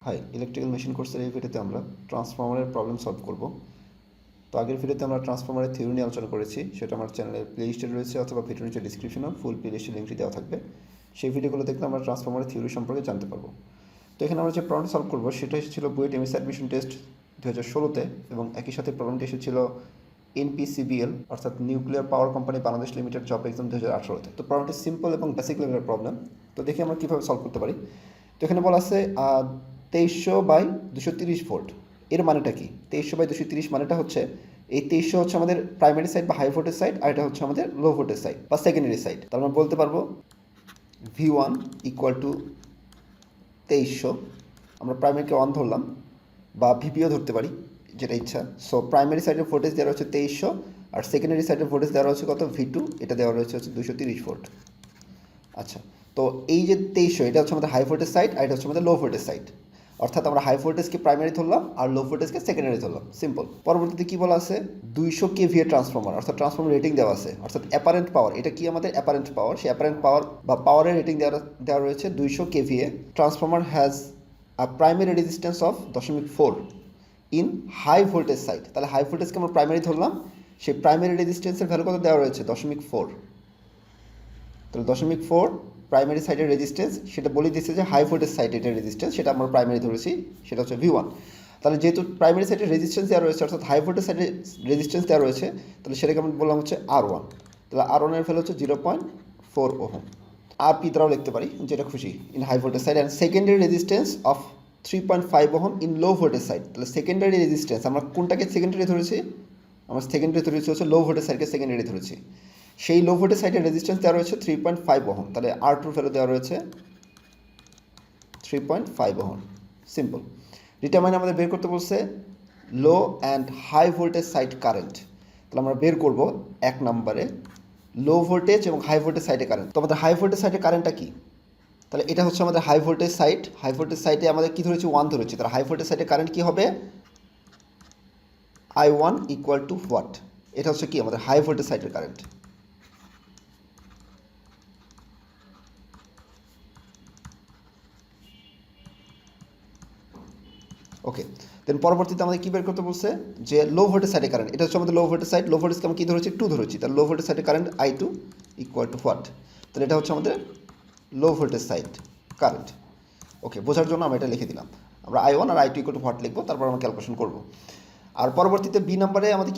High, electrical machine কোর্সের এই ভিডিওতে আমরা ট্রান্সফর্মারের প্রবলেম সলভ করব। তো আগের ভিডিওতে আমরা ট্রান্সফর্মারের থিওরি নিয়ে আলোচনা করেছি, সেটা আমার চ্যানেলের প্লে লিস্টে রয়েছে অথবা ভিডিওর নিচে ডিসক্রিপশনেও ফুল প্লে লিস্টের লিঙ্কটি দেওয়া থাকবে। সেই ভিডিওগুলো দেখলে আমরা ট্রান্সফর্মারের থিওরি সম্পর্কে জানতে পারবো। তো এখানে আমরা যে প্রবলেম সলভ করবো সেটা এসেছিল বুয়েট এমএসসি অ্যাডমিশন টেস্ট 2016-তে, এবং একই সাথে প্রবলেমটি এসেছিল এনপিসিবিএল অর্থাৎ nuclear power company Bangladesh limited job exam 2018-তে। তো প্রবলেমটি সিম্পল এবং বেসিক লেভেলের প্রবলেম। তো দেখি আমরা কীভাবে সলভ করতে পারি। তো এখানে বলা আছে 2300/230 ভোল্ট। এর মানেটা কি? 2300/230 মানেটা হচ্ছে এই 2300 হচ্ছে আমাদের প্রাইমারি সাইড বা হাই ভোল্টেজ সাইড, আর এটা হচ্ছে আমাদের লো ভোল্টেজ সাইড বা সেকেন্ডারি সাইড। তার আমরা বলতে পারবো V1 = 2300। আমরা প্রাইমারিকে 1 ধরলাম বা ভিপিও ধরতে পারি, যেটা ইচ্ছা। সো প্রাইমারি সাইডের ভোল্টেজ দেওয়া হচ্ছে 2300, আর সেকেন্ডারি সাইডের ভোল্টেজ দেওয়া হচ্ছে কত? V2, এটা দেওয়া রয়েছে হচ্ছে 230 ভোল্ট। আচ্ছা, তো এই যে 2300 এটা হচ্ছে আমাদের হাই ভোল্টেজ সাইড, আর এটা হচ্ছে আমাদের লো ভোল্টেজ সাইড। অর্থাৎ আমরা হাই ভোল্টেজকে প্রাইমারি ধরলাম আর লো ভোল্টেজকে সেকেন্ডারি ধরলাম, সিম্পল। পরবর্তীতে কি বলা আছে? 200 kVA ট্রান্সফর্মার, অর্থাৎ ট্রান্সফর্মার রেটিং দেওয়া আছে, অর্থাৎ অ্যাপারেন্ট পাওয়ার। এটা কি? আমাদের অ্যাপারেন্ট পাওয়ার। সেই অ্যাপারেন্ট পাওয়ার বা পাওয়ারের রেটিং দেওয়া রয়েছে 200 kVA। Transformer has a primary resistance of 0.4 in high voltage side. তাহলে হাই ভোল্টেজকে আমরা প্রাইমারি ধরলাম, সেই প্রাইমারি রেজিস্ট্যান্সের ভ্যালু কত দেওয়া রয়েছে? 0.4। তাহলে 0.4 প্রাইমারি সাইডের রেজিস্ট্যান্স, সেটা বলে দিচ্ছে যে হাই ভোল্টেজ সাইডের রেজিস্ট্যান্স, সেটা আমরা প্রাইমারি ধরেছি, সেটা হচ্ছে V1। তাহলে যেহেতু প্রাইমারি সাইডের রেজিস্ট্যান্স দেওয়া রয়েছে, অর্থাৎ হাই ভোল্টেজ সাইডের রেজিস্ট্যান্স দেওয়া রয়েছে, তাহলে সেটাকে আমরা বললাম হচ্ছে R1। তাহলে R1 এর ভ্যালু হচ্ছে 0.4 ওহম। RP দ্বারাও লিখতে পারি, যেটা খুশি, in high voltage side. And secondary resistance of 3.5 ohm in low voltage side. তাহলে সেকেন্ডারি রেজিস্ট্যান্স আমরা কোনটাকে সেকেন্ডারি ধরেছি? আমরা সেকেন্ডারি ধরেছি হচ্ছে লো ভোল্টেজ সাইডকে সেকেন্ডারি ধরেছি। সেই লো ভোল্টেজ সাইডের রেজিস্ট্যান্স দেওয়া রয়েছে 3.5 ওহম। তাহলে R2 ভ্যালু দেওয়া রয়েছে 3.5 ওহম। সিম্পল। ডিটারমাইন আমাদের বের করতে বলছে low and high voltage side current. তাহলে আমরা বের করব 1 নম্বরে লো ভোল্টেজ এবং হাই ভোল্টেজ সাইডে কারেন্ট। তো আমাদের হাই ভোল্টেজ সাইডে কারেন্টটা কি? তাহলে এটা হচ্ছে আমাদের high voltage side. High voltage সাইডে আমাদের কি ধরেছি? 1 ধরেছি। তাহলে হাই ভোল্টেজ সাইডে কারেন্ট কি হবে? I1 = what? এটা হচ্ছে কি আমাদের হাই ভোল্টেজ সাইডের কারেন্ট। ওকে, দেন পরবর্তীতে আমাদের কী বের করতে বলছে? যে লো ভোল্টেজ সাইডে কারেন্ট। এটা হচ্ছে আমাদের লো ভোল্টেজ সাইড। লো ভোল্টেজকে আমরা কী ধরেছি? 2 ধরেছি। তাহলে লো ভোল্টেজ সাইডে কারেন্ট I2 = হোয়াট? তাহলে এটা হচ্ছে আমাদের লো ভোল্টেজ সাইড কারেন্ট। ওকে, বোঝার জন্য আমরা এটা লিখে দিলাম। আমরা I1 আর I2 = হোয়াট লিখবো, তারপর আমরা ক্যালকুলেশন করব। আর পরবর্তীতে বি নাম্বারে আমাদের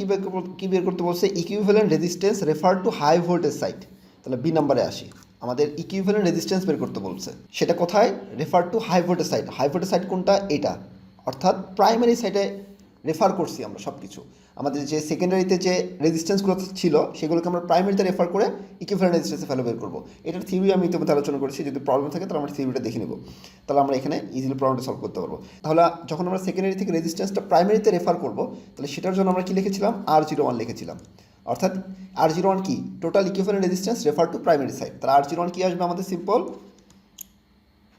কী বের করতে বলছে? Equivalent resistance refer to high voltage side. তাহলে বি নাম্বারে আসি, আমাদের ইকুইভ্যালেন্ট রেজিস্ট্যান্স বের করতে বলছে। সেটা কোথায়? Refer to high voltage side. High voltage side কোনটা? এটা, অর্থাৎ প্রাইমারি সাইডে রেফার করছি আমরা সব কিছু। আমাদের যে সেকেন্ডারিতে যে রেজিস্ট্যান্সগুলো ছিল সেগুলোকে আমরা প্রাইমারিতে রেফার করে ইকুইভ্যালেন্ট রেজিস্ট্যান্সে ভ্যালু বের করবো। এটার থিওরি আমি ইতিমধ্যে আলোচনা করেছি। যদি প্রবলেম থাকে তাহলে আমরা থিওরিটা দেখে নেব, তাহলে আমরা এখানে ইজিলি প্রবলেমটা সলভ করতে পারবো। তাহলে যখন আমরা সেকেন্ডারি থেকে রেজিস্ট্যান্সটা প্রাইমারিতে রেফার করবো, তাহলে সেটার জন্য আমরা কী লিখেছিলাম? R01 লিখেছিলাম। অর্থাৎ R01 কি? Total equivalent resistance refer two primary side. তাহলে R01 কি আসবে আমাদের? সিম্পল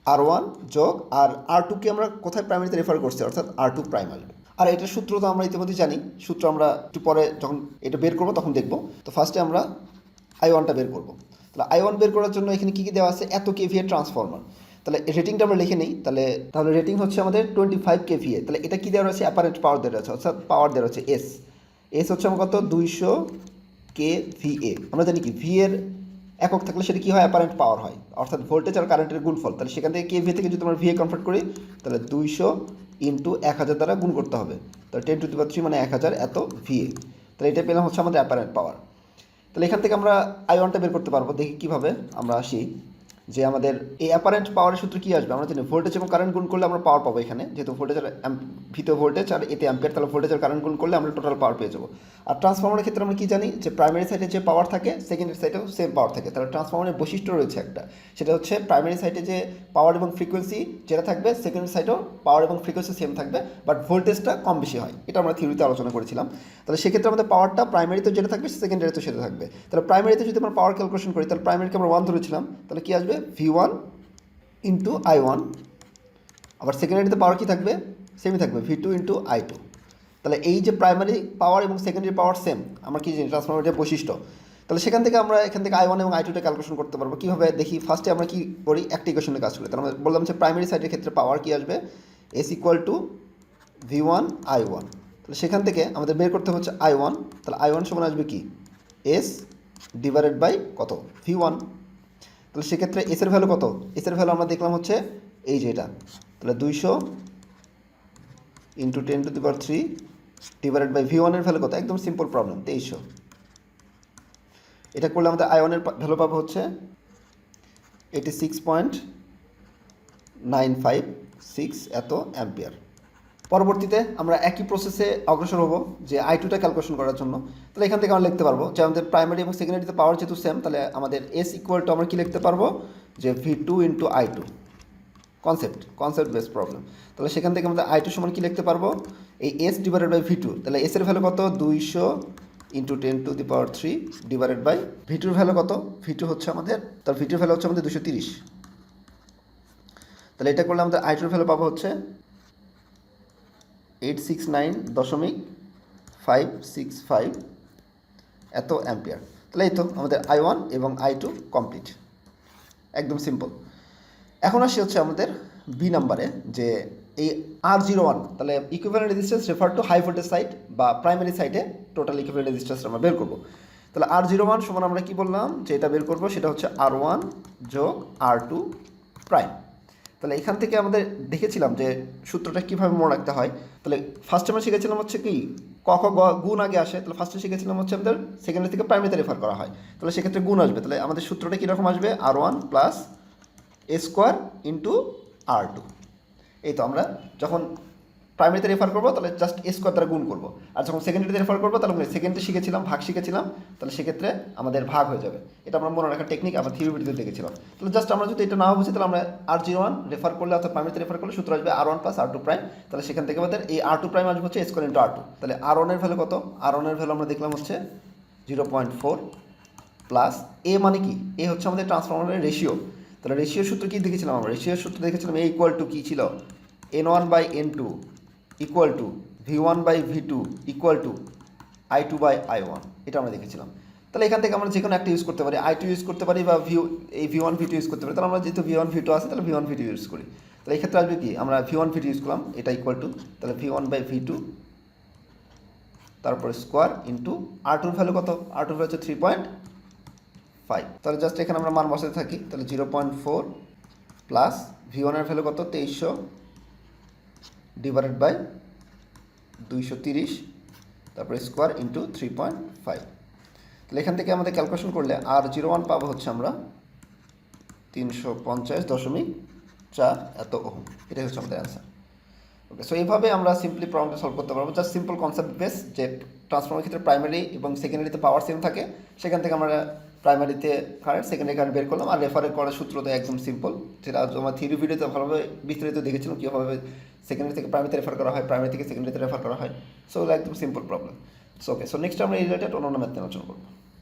R1 যোগ আর R2কে আমরা কোথায় প্রাইমারিতে রেফার করছি? অর্থাৎ R2 প্রাইমারি। আর এটার সূত্র তো আমরা ইতিমধ্যে জানি। সূত্র আমরা একটু পরে যখন এটা বের করবো তখন দেখব। তো ফার্স্টে আমরা I1টা বের করব। তাহলে I1 বের করার জন্য এখানে কী কী দেওয়া আছে? এত kVA ট্রান্সফর্মার। তাহলে রেটিংটা আমরা লিখে নিই। তাহলে রেটিং হচ্ছে আমাদের 25 kVA। তাহলে এটা কী দেওয়া রয়েছে? অ্যাপারেন্ট পাওয়ার দেওয়া রয়েছে, অর্থাৎ পাওয়ার দেওয়া রয়েছে এস হচ্ছে আমার কত? 200 kVA। আমরা জানি কি ভি এর একক থাকলে সেটা কী হয়? অ্যাপারেন্ট পাওয়ার হয়, অর্থাৎ ভোল্টেজ আর কারেন্টের গুণফল। তাহলে সেখান থেকে kVA থেকে যদি আমরা VA কনভার্ট করি, তাহলে 200 × 1000 দ্বারা গুণ করতে হবে। তাহলে 10⁻³ মানে 1000 এত VA। তাহলে এটা পেলাম হচ্ছে আমাদের অ্যাপারেন্ট পাওয়ার। তাহলে এখান থেকে আমরা I1টা বের করতে পারবো। দেখি কীভাবে। আমরা আসি যে আমাদের এই অ্যাপারেন্ট পাওয়ারের সূত্র কী আসবে? আমরা জানি ভোল্টেজ এবং কারেন্ট গুণ করলে আমরা পাওয়ার পাবো। এখানে যেহেতু ভোল্টেজ আর ভিতে ভোল্টেজ আর এতে অ্যাম্পিয়ার, তাহলে ভোল্টেজ আর কারেন্ট গুণ করলে আমরা টোটাল পাওয়ার পেয়ে যাবো। আর ট্রান্সফর্মারের ক্ষেত্রে আমরা কী জানি? যে প্রাইমারি সাইডে যে পাওয়ার থাকে সেকেন্ডারি সাইডেও সেম পাওয়ার থাকে। তাহলে ট্রান্সফর্মারের বৈশিষ্ট্য রয়েছে একটা, সেটা হচ্ছে প্রাইমারি সাইডে যে পাওয়ার এবং ফ্রিকোয়েন্সি যেটা থাকবে, সেকেন্ডারি সাইডেও পাওয়ার এবং ফ্রিকোয়েন্সি সেম থাকবে, বাট ভোল্টেজটা কম বেশি হয়। এটা আমরা থিওরিতে আলোচনা করেছিলাম। তাহলে সেক্ষেত্রে আমাদের পাওয়ারটা প্রাইমারিতে যেটা থাকবে সেকেন্ডারিতে সেটা থাকবে। তাহলে প্রাইমারিতে যদি আমরা পাওয়ার ক্যালকুলেশন করি, তাহলে প্রাইমারিকে আমরা 1 ধরেছিলাম, তাহলে কী আসবে? V1 × I1। আবার সেকেন্ডারিতে পাওয়ার কী থাকবে? সেমই থাকবে, V2 × I2। তাহলে এই যে প্রাইমারি পাওয়ার এবং সেকেন্ডারি পাওয়ার সেম, আমরা কি জানি? ট্রান্সফর্মারের বৈশিষ্ট্য। তাহলে সেখান থেকে আমরা এখান থেকে I1 এবং I2টা ক্যালকুলেশন করতে পারবো। কীভাবে? দেখি। ফার্স্টে আমরা কী করি? একটা ইকুয়েশনে কাজ করি। তাহলে আমরা বললাম যে প্রাইমারি সাইডের ক্ষেত্রে পাওয়ার কী আসবে? S equal to V1 I1, তাহলে সেখান থেকে আমাদের বের করতে হচ্ছে I1, তাহলে I1 সমান আসবে কি এস ডিভাইডেড বাই কত V1, তাহলে সেক্ষেত্রে এসের ভ্যালু কত, এসের ভ্যালু আমরা দেখলাম হচ্ছে এই যে এটা, তাহলে 200 ইন্টু 10⁻³ ডিভাইডেড বাই V1 এর ভ্যালু কত, একদম সিম্পল প্রবলেম 2300। এটা করলে আমাদের I1 এর ভ্যালু পাবো হচ্ছে 86.956 এত অ্যাম্পিয়ার। পরবর্তীতে আমরা একই প্রসেসে অগ্রসর হব যে I2টা ক্যালকুলেশন করার জন্য। তাহলে এখান থেকে আমরা লিখতে পারবো যে আমাদের প্রাইমারি এবং সেকেন্ডারিতে পাওয়ার যেহেতু সেম, তাহলে আমাদের এস ইকুয়াল টু আমরা কী লিখতে পারবো যে V2 into I2, concept base problem. তাহলে সেখান থেকে আমাদের I2 সমান কী লিখতে পারবো, এই এস ডিভাইডেড বাই V2, তাহলে এস এর ভ্যালু কত 200 ইন্টু 10⁻³ ডিভাইডেড বাই V2 এর ভ্যালু কত, V2 হচ্ছে আমাদের, তার V2 এর ভ্যালু হচ্ছে আমাদের 230, তাহলে এটা করলে আমাদের I2 এর ভ্যালু পাবো হচ্ছে 869.565 এত অ্যাম্পিয়ার। তাহলে এই তো আমাদের I1 এবং I2 কমপ্লিট, একদম সিম্পল। এখন আসি হচ্ছে আমাদের বি নাম্বারে, যে এই R01, তাহলে equivalent resistance refer to high voltage side বা প্রাইমারি সাইডে টোটাল ইকুইভ্যালেন্ট রেজিস্ট্যান্স আমরা বের করবো। তাহলে R01 সমান আমরা কি বললাম যে এটা বের করবো, সেটা হচ্ছে R1 যোগ R2 প্রাইম। তাহলে এখান থেকে আমাদের দেখেছিলাম যে সূত্রটা কীভাবে মনে রাখতে হয়। তাহলে ফার্স্টে আমরা শিখেছিলাম হচ্ছে কি ক খ গ গুণ আগে আসে, তাহলে ফার্স্টে শিখেছিলাম হচ্ছে আমাদের সেকেন্ডারি থেকে প্রাইমারিতে রেফার করা হয়, তাহলে সেক্ষেত্রে গুণ আসবে। তাহলে আমাদের সূত্রটা কীরকম আসবে, R1 প্লাস এ স্কোয়ার ইন্টু R2। এই তো আমরা যখন প্রাইমারিতে রেফার করবো তাহলে জাস্ট এ স্কোয়ার দ্বারা গুণ করবো, আর যখন সেকেন্ডারিতে রেফার করবো তাহলে সেকেন্ডে শিখেছিলাম ভাগ শিখেছিলাম, তাহলে সেক্ষেত্রে আমাদের ভাগ হয়ে যাবে। এটা আমরা মনে রাখার টেকনিক আমরা থিওরি ভিডিওতে দেখেছিলাম। তাহলে জাস্ট আমরা যদি এটা না বুঝি তাহলে আমরা R01 রেফার করলে অর্থাৎ প্রাইমারিতে রেফার করলে সূত্র আসবে R1 প্লাস R2 প্রাইম, তাহলে সেখান থেকে আমাদের এই R2 প্রাইম আসবে হচ্ছে এ স্কোয়ার ইন্টু R2। তাহলে R1 এর ভ্যালু কত, R1 এর ভ্যালু আমরা দেখলাম হচ্ছে 0.4 প্লাস এ মানে কি, এ হচ্ছে আমাদের ট্রান্সফরমারের রেশিও। তাহলে রেশিও সূত্র কী দেখেছিলাম আমরা, রেশিও সূত্র দেখেছিলাম এ ইকুয়াল টু কী ছিল, N1 by N2 equal to V1 by V2 equal to I2 by I1, এটা আমরা দেখেছিলাম। তাহলে এখান থেকে আমরা যে কোনো একটা ইউজ করতে পারি, I2 ইউজ করতে পারি বা এই V1 V2 ইউজ করতে পারি। তাহলে আমরা যেহেতু V1 V2 আছে তাহলে V1 V2 ইউজ করি। তাহলে এক্ষেত্রে আসবে কি, আমরা V1 V2 ইউজ করলাম, এটা ইকুয়াল টু তাহলে V1 বাই V2 তারপর স্কোয়ার ইন্টু R2 ভ্যালু কত, R2 ভ্যালু হচ্ছে 3.5। তাহলে জাস্ট এখানে আমরা মান বসাতে থাকি, তাহলে 0.4 প্লাস V1 এর ভ্যালু কত 2300 ডিভাইডেড বাই 230 তারপরে স্কোয়ার ইন্টু 3.5। তাহলে এখান থেকে আমাদের ক্যালকুলেশন করলে R01 পাবো হচ্ছে আমরা 350.4 এত ওহম, এটাই হচ্ছে আমাদের অ্যান্সার। ওকে, সো এইভাবে আমরা সিম্পলি প্রবলেমটা সলভ করতে পারবো, জাস্ট সিম্পল কনসেপ্ট বেস, যে ট্রান্সফর্মারের ক্ষেত্রে প্রাইমারি এবং সেকেন্ডারিতে পাওয়ার সেম থাকে, সেখান থেকে আমরা প্রাইমারিতে কারেন্ট সেকেন্ডারি কারেন্ট বের করলাম, আর রেফারের করার সূত্র তো একদম সিম্পল, যেটা আমার থিওরি ভিডিওতে ভালোভাবে বিস্তারিত দেখেছিলাম কীভাবে সেকেন্ডারি থেকে প্রাইমারিতে রেফার করা হয়, প্রাইমারি থেকে সেকেন্ডারিতে রেফার করা হয়। সো একদম simple problem. So okay, so next আমরা এই রিলেটেড অন্য ম্যাথ নিয়ে আলোচনা করবো।